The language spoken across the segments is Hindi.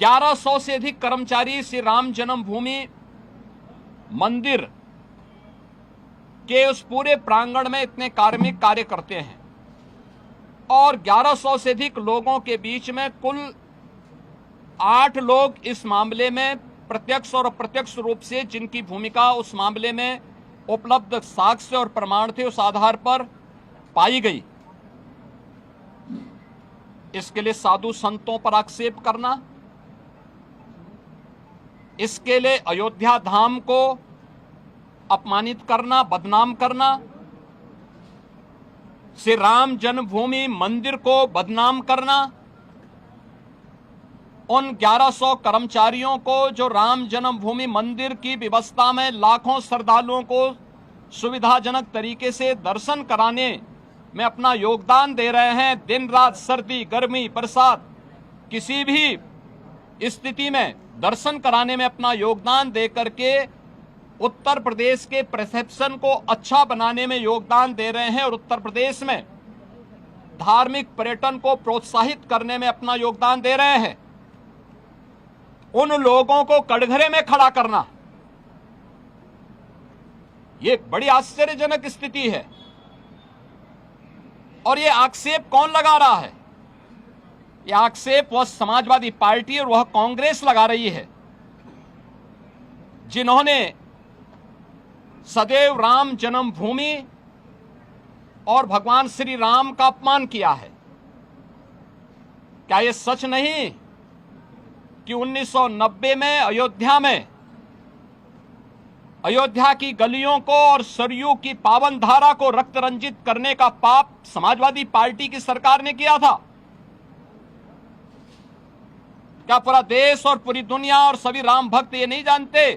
1100 से अधिक कर्मचारी श्री राम जन्मभूमि मंदिर के उस पूरे प्रांगण में इतने कार्मिक कार्य करते हैं और 1100 से अधिक लोगों के बीच में कुल 8 लोग इस मामले में प्रत्यक्ष और अप्रत्यक्ष रूप से जिनकी भूमिका उस मामले में उपलब्ध साक्ष्य और प्रमाण थे उस आधार पर पाई गई। इसके लिए साधु संतों पर आक्षेप करना, इसके लिए अयोध्या धाम को अपमानित करना, बदनाम करना, श्री राम जन्मभूमि मंदिर को बदनाम करना, उन 1100 कर्मचारियों को जो राम जन्मभूमि मंदिर की व्यवस्था में लाखों श्रद्धालुओं को सुविधाजनक तरीके से दर्शन कराने में अपना योगदान दे रहे हैं, दिन रात सर्दी गर्मी बरसात किसी भी स्थिति में दर्शन कराने में अपना योगदान दे करके उत्तर प्रदेश के परसेप्शन को अच्छा बनाने में योगदान दे रहे हैं और उत्तर प्रदेश में धार्मिक पर्यटन को प्रोत्साहित करने में अपना योगदान दे रहे हैं, उन लोगों को कटघरे में खड़ा करना ये बड़ी आश्चर्यजनक स्थिति है। और ये आक्षेप कौन लगा रहा है? ये आक्षेप वह समाजवादी पार्टी और वह कांग्रेस लगा रही है, जिन्होंने सदैव राम जन्मभूमि और भगवान श्री राम का अपमान किया है। क्या यह सच नहीं कि 1990 में अयोध्या की गलियों को और सरयू की पावन धारा को रक्त रंजित करने का पाप समाजवादी पार्टी की सरकार ने किया था? क्या पूरा देश और पूरी दुनिया और सभी राम भक्त ये नहीं जानते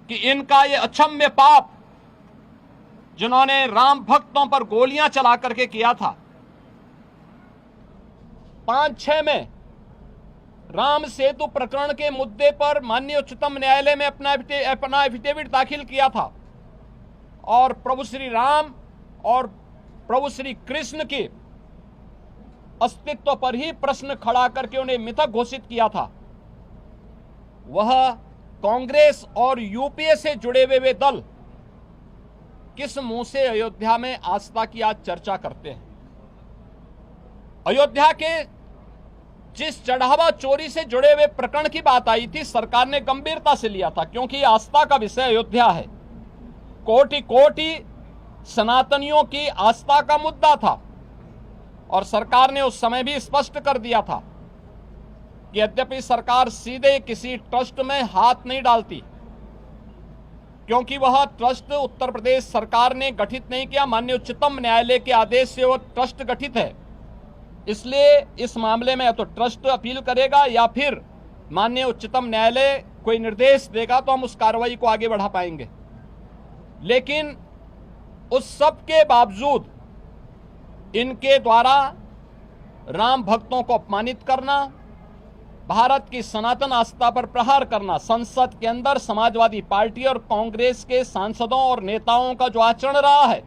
कि इनका ये अक्षम्य पाप जिन्होंने राम भक्तों पर गोलियां चला करके किया था? 5-6 में राम सेतु प्रकरण के मुद्दे पर माननीय उच्चतम न्यायालय में अपना एफिडेविट दाखिल किया था और प्रभु श्री राम और प्रभु श्री कृष्ण के अस्तित्व पर ही प्रश्न खड़ा करके उन्हें मिथक घोषित किया था। वह कांग्रेस और यूपीए से जुड़े हुए दल किस मुंह से अयोध्या में आस्था की आज चर्चा करते हैं? अयोध्या के जिस चढ़ावा चोरी से जुड़े हुए प्रकरण की बात आई थी, सरकार ने गंभीरता से लिया था, क्योंकि आस्था का विषय अयोध्या है। कोटि कोटि सनातनियों की आस्था का मुद्दा था और सरकार ने उस समय भी स्पष्ट कर दिया था कि यद्यपि सरकार सीधे किसी ट्रस्ट में हाथ नहीं डालती, क्योंकि वह ट्रस्ट उत्तर प्रदेश सरकार ने गठित नहीं किया, माननीय उच्चतम न्यायालय के आदेश से वह ट्रस्ट गठित है। इसलिए इस मामले में या तो ट्रस्ट अपील करेगा या फिर माननीय उच्चतम न्यायालय कोई निर्देश देगा तो हम उस कार्रवाई को आगे बढ़ा पाएंगे। लेकिन उस सब के बावजूद इनके द्वारा राम भक्तों को अपमानित करना, भारत की सनातन आस्था पर प्रहार करना, संसद के अंदर समाजवादी पार्टी और कांग्रेस के सांसदों और नेताओं का जो आचरण रहा है,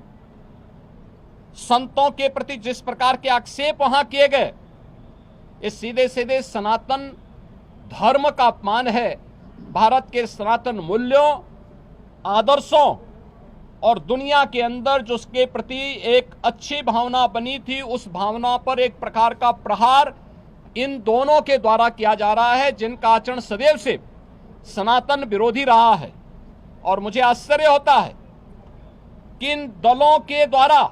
संतों के प्रति जिस प्रकार के आक्षेप वहां किए गए, इस सीधे सीधे सनातन धर्म का अपमान है। भारत के सनातन मूल्यों, आदर्शों और दुनिया के अंदर जो उसके प्रति एक अच्छी भावना बनी थी, उस भावना पर एक प्रकार का प्रहार इन दोनों के द्वारा किया जा रहा है, जिनका आचरण सदैव से सनातन विरोधी रहा है। और मुझे आश्चर्य होता है कि इन दलों के द्वारा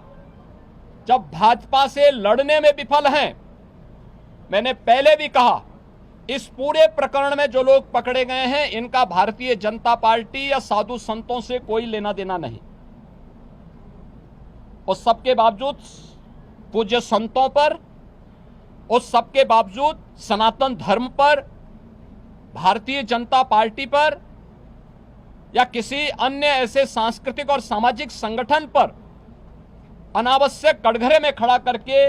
जब भाजपा से लड़ने में विफल हैं, मैंने पहले भी कहा, इस पूरे प्रकरण में जो लोग पकड़े गए हैं इनका भारतीय जनता पार्टी या साधु संतों से कोई लेना देना नहीं। उस सबके बावजूद पूज्य संतों पर, उस सबके बावजूद सनातन धर्म पर, भारतीय जनता पार्टी पर या किसी अन्य ऐसे सांस्कृतिक और सामाजिक संगठन पर अनावश्यक कटघरे में खड़ा करके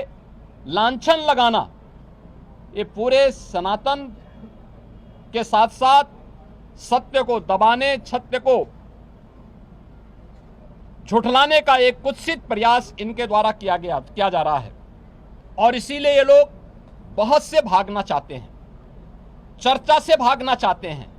लांछन लगाना, ये पूरे सनातन के साथ साथ सत्य को दबाने, सत्य को झुठलाने का एक कुत्सित प्रयास इनके द्वारा किया जा रहा है। और इसीलिए ये लोग बहुत से भागना चाहते हैं। चर्चा से भागना चाहते हैं।